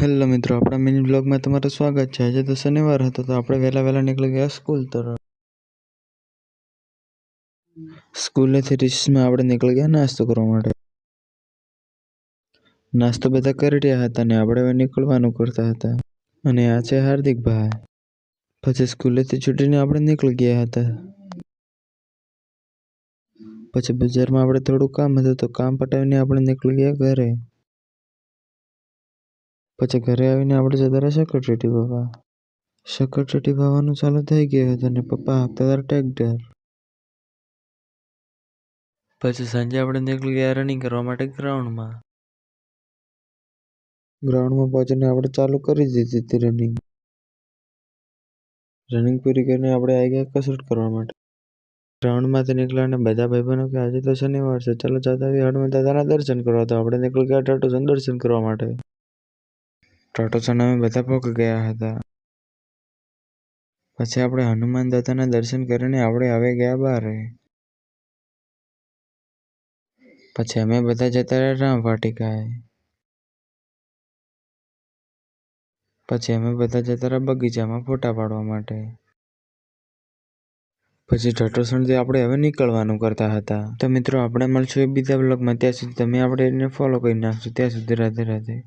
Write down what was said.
Hello મિત્રો, આપણા mini બ્લોગમાં તમારું સ્વાગત છે। આજે તો શનિવાર હતો તો આપણે વહેલા નીકળી ગયા સ્કૂલ તરફ। સ્કૂલેથી રિસેસમાં આપણે નીકળી ગયા નાસ્તો કરવા માટે। નાસ્તો બધા કરી રહ્યા હતા ને આપણે હવે નીકળવાનું કરતા હતા। અને આ છે હાર્દિકભાઈ। પછી સ્કૂલેથી છૂટીને આપણે નીકળી ગયા હતા। પછી બજારમાં આપણે થોડું કામ હતું તો કામ પટાવીને આપણે નીકળી ગયા ઘરે। પછી ઘરે આવીને આપણે જતા રહ્યા સેક્રેટરી વાવવા। સેક્રેટરી વાવવાનું ચાલુ થઈ ગયું હતું અને પપ્પા હાંકતા હતા ટ્રેક્ટર। પછી સાંજે આપણે નીકળી ગયા રનિંગ કરવા માટે ગ્રાઉન્ડમાં પહોંચીને આપણે ચાલુ કરી દીધી હતી રનિંગ પૂરી કરીને આપણે આવી ગયા કસરત કરવા માટે। ગ્રાઉન્ડમાંથી નીકળ્યા અને બધા ભાઈબંધો કે આજે તો શનિવાર છે, ચાલો જતા આવીએ હનુમાન દાદાના દર્શન કરવા। તો આપણે નીકળી ગયા ટાટોસન દર્શન કરવા માટે। ટાટોસન અમે બધા પહોંચી ગયા હતા। પછી આપણે હનુમાન દાદાના દર્શન કરીને આપણે આવી ગયા બહાર। પછી અમે બધા જતા રહ્યા રામ વાટિકાએ। પછી અમે બધા જતા રહ્યા બગીચામાં ફોટા પાડવા માટે। પછી ટાટોસનથી આપણે હવે નીકળવાનું કરતા હતા। તો મિત્રો આપણે મળશું બીજા બ્લોગમાં, ત્યાં સુધી તમે આપણે એને ફોલો કરી નાખજો। ત્યાં સુધી રાધે રાધે।